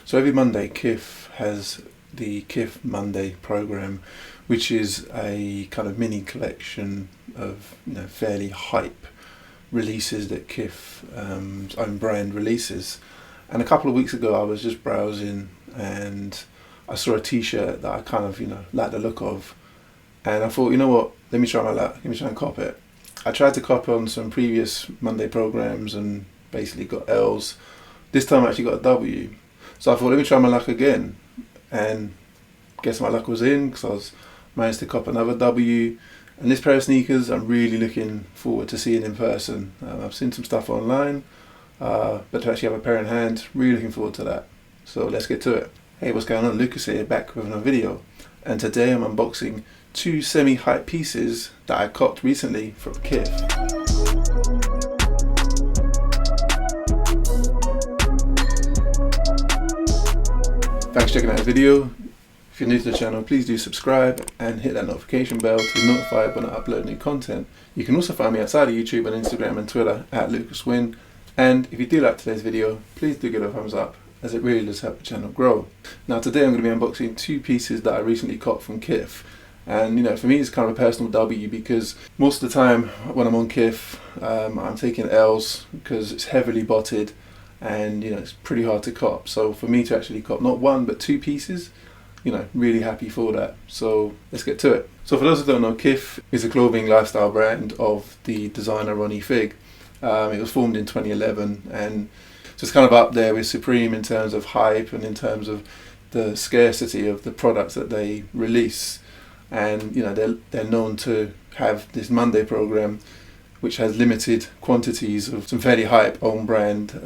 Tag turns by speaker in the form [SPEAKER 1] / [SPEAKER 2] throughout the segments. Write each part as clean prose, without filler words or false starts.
[SPEAKER 1] So every Monday, Kith has the Kith Monday Program, which is a kind of mini collection of fairly hype releases that Kith's own brand releases. And a couple of weeks ago, I was just browsing and I saw a T-shirt that I kind of liked the look of, and I thought, you know what, let me try my luck. Let me try and cop it. I tried to cop on some previous Monday programs and basically got L's. This time I actually got a W. So I thought, let me try my luck again, and guess my luck was in, because managed to cop another W. And this pair of sneakers, I'm really looking forward to seeing in person. I've seen some stuff online, but to actually have a pair in hand, really looking forward to that. So let's get to it. Hey, what's going on? Lukas here, back with another video. And today I'm unboxing two semi-hype pieces that I copped recently from Kith. Thanks for checking out the video. If you're new to the channel, please do subscribe and hit that notification bell to be notified when I upload new content. You can also find me outside of YouTube on Instagram and Twitter at Lukas Winn. And if you do like today's video, please do give it a thumbs up, as it really does help the channel grow. Now today I'm going to be unboxing two pieces that I recently copped from Kith. And for me it's kind of a personal W, because most of the time when I'm on Kith, I'm taking L's because it's heavily botted and it's pretty hard to cop. So for me to actually cop not one but two pieces, really happy for that. So let's get to it. So for those who don't know, Kith is a clothing lifestyle brand of the designer Ronnie Fig. It was formed in 2011 and just kind of up there with Supreme in terms of hype and in terms of the scarcity of the products that they release. And they're known to have this Monday program, which has limited quantities of some fairly hype own brand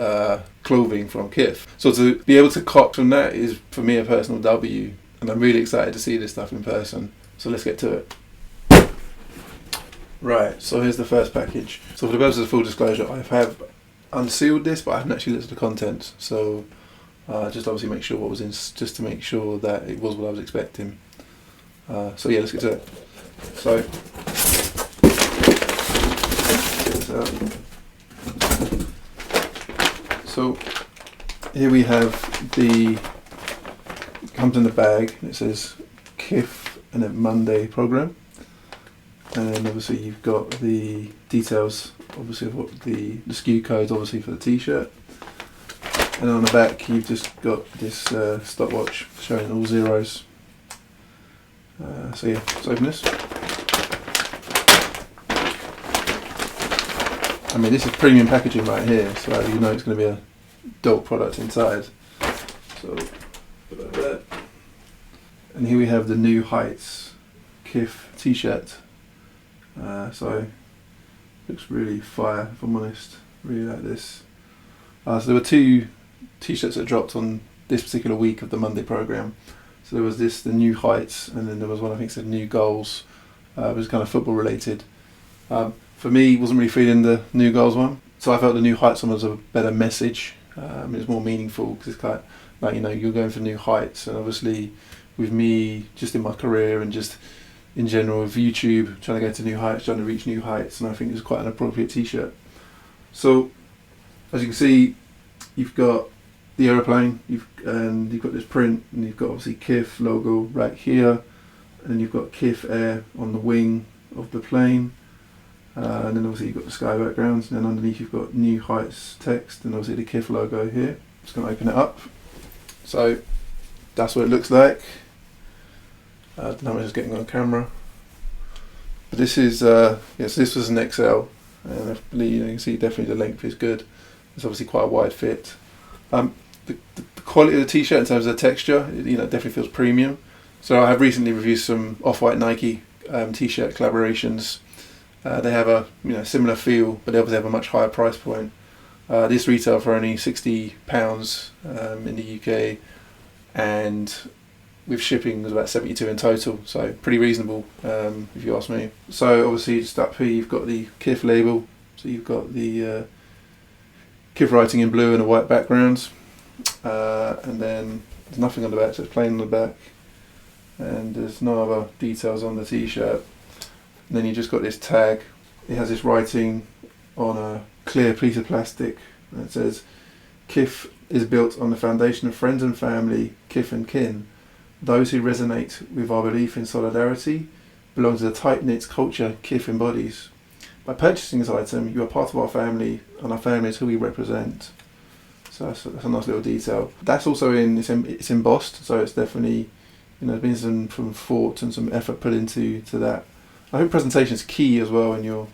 [SPEAKER 1] clothing from Kith. So to be able to cop from that is for me a personal W, and I'm really excited to see this stuff in person. So let's get to it. Right, so here's the first package. So for the purpose of full disclosure, I have unsealed this, but I haven't actually looked at the contents. So just obviously make sure what was in, just to make sure that it was what I was expecting. So yeah, let's get to it. So here we have it comes in the bag. It says Kith NMD Monday Program, and then obviously you've got the details, obviously of what the SKU codes, obviously for the T-shirt, and on the back you've just got this stopwatch showing all zeros. So yeah, let's open this. I mean, this is premium packaging right here, so it's going to be a dope product inside. So put that there. And here we have the New Heights Kith T-shirt. So looks really fire, if I'm honest. Really like this. So there were two T-shirts that dropped on this particular week of the Monday program. So there was the New Heights, and then there was one I think said New Goals. It was kind of football related. For me, wasn't really feeling the New Goals one, so I felt the New Heights one was a better message. It was more meaningful because it's kind of like you're going for new heights, and obviously with me just in my career and just in general with YouTube, trying to go to new heights, trying to reach new heights, and I think it's quite an appropriate T-shirt. So as you can see, you've got the aeroplane, you've got this print, and you've got obviously Kith logo right here, and then you've got Kith Air on the wing of the plane, and then obviously you've got the sky backgrounds, and then underneath you've got New Heights text, and obviously the Kith logo here. Just going to open it up. So that's what it looks like. I don't know how much it's getting on camera, but this is yes, this was an XL, and I believe you can see definitely the length is good. It's obviously quite a wide fit. The quality of the T-shirt in terms of the texture, definitely feels premium. So I have recently reviewed some Off-White Nike T-shirt collaborations. They have a similar feel, but they obviously have a much higher price point. This retail for only £60 in the UK, and with shipping was about 72 in total, so pretty reasonable if you ask me. So obviously just up here you've got the Kith label, so you've got the Kith writing in blue and a white background, and then there's nothing on the back, so it's plain on the back, and there's no other details on the T-shirt. And then you just got this tag. It has this writing on a clear piece of plastic, and it says Kith is built on the foundation of friends and family, kith and kin, those who resonate with our belief in solidarity, belong to the tight-knit culture Kith embodies. By purchasing this item, you are part of our family, and our family is who we represent. So that's a nice little detail. That's also it's embossed, so it's definitely, there's been some thought and some effort put into that. I think presentation is key as well when you're,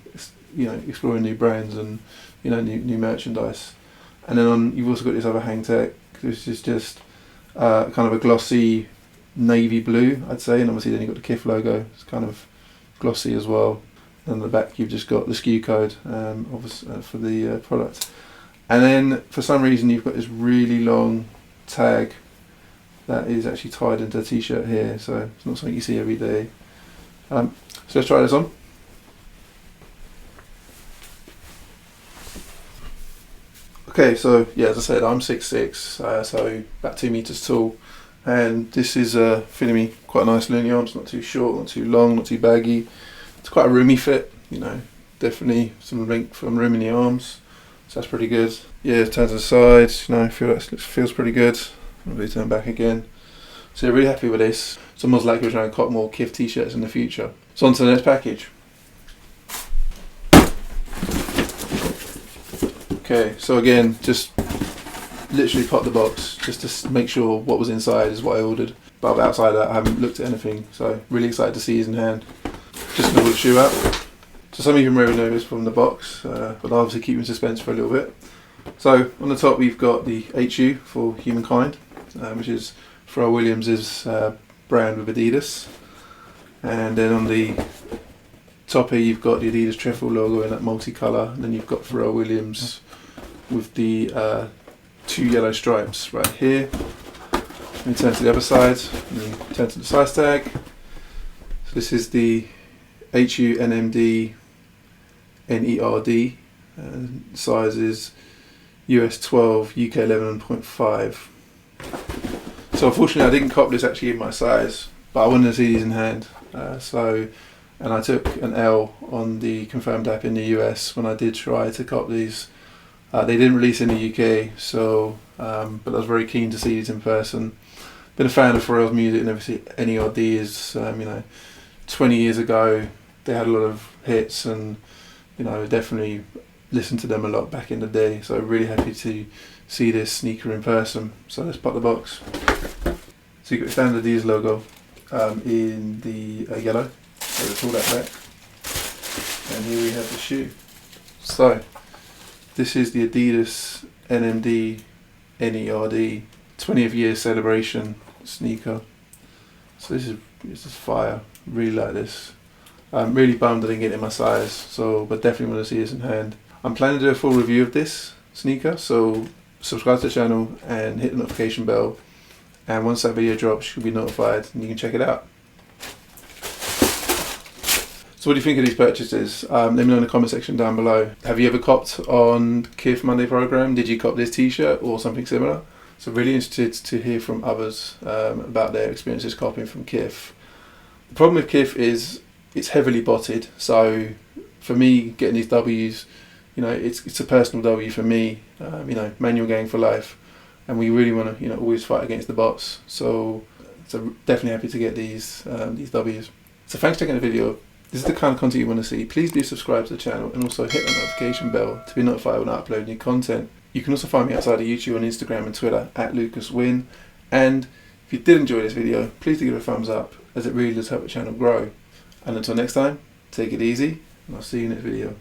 [SPEAKER 1] exploring new brands and, new merchandise. And then you've also got this other hang tech, which is just kind of a glossy navy blue, I'd say, and obviously then you've got the Kith logo. It's kind of glossy as well. And on the back you've just got the SKU code for the product. And then for some reason you've got this really long tag that is actually tied into a t-shirt here, so it's not something you see every day. So let's try this on. Okay, so yeah, as I said, I'm 6'6", so about 2 meters tall, and this is fitting me quite nicely in the arms. Not too short, not too long, not too baggy. It's quite a roomy fit, definitely some length from room in the arms, so that's pretty good. Yeah, turn to the sides, feels pretty good. Maybe turn back again. So really happy with this. Someone's likely to try and cop more Kith t-shirts in the future. So on to the next package. Okay, so again, just literally pop the box just to make sure what was inside is what I ordered. But outside of that, I haven't looked at anything, so really excited to see these in hand. Just gonna pull the shoe out. So some of you may already know this from the box, but I'll obviously keep you in suspense for a little bit. So on the top we've got the HU for humankind, which is Pharrell Williams' brand with Adidas. And then on the top here you've got the Adidas Trifle logo in that multicolour, and then you've got Pharrell Williams with the 2 yellow stripes right here. Let me turn to the other side, and then turn to the size tag. So this is the HU NMD N.E.R.D. Size is US 12, UK 11.5. So unfortunately I didn't cop this actually in my size, but I wanted to see these in hand. And I took an L on the confirmed app in the US when I did try to cop these. They didn't release in the UK, so but I was very keen to see these in person. Been a fan of Pharrell's music, and obviously N.E.R.D. is 20 years ago they had a lot of hits, and definitely listened to them a lot back in the day. So really happy to see this sneaker in person. So let's pop the box. So you've got the standard Adidas logo in the yellow. So let's pull that back, and here we have the shoe. So this is the Adidas NMD N.E.R.D. 20th year celebration sneaker. So this is fire. Really like this. I'm really bummed I didn't get it in my size, but definitely want to see this in hand. I'm planning to do a full review of this sneaker, so subscribe to the channel and hit the notification bell, and once that video drops you'll be notified and you can check it out. So what do you think of these purchases? Let me know in the comment section down below. Have you ever copped on Kith Monday Program? Did you cop this t-shirt or something similar? So really interested to hear from others about their experiences copping from Kith. The problem with Kith is it's heavily botted, so for me getting these W's, it's a personal W for me. Manual gang for life, and we really want to always fight against the bots. So definitely happy to get these W's. So thanks for checking the video. This is the kind of content you want to see. Please do subscribe to the channel and also hit the notification bell to be notified when I upload new content. You can also find me outside of YouTube on Instagram and Twitter at Lukas Winn. And if you did enjoy this video, please do give it a thumbs up, as it really does help the channel grow. And until next time, take it easy, and I'll see you in the next video.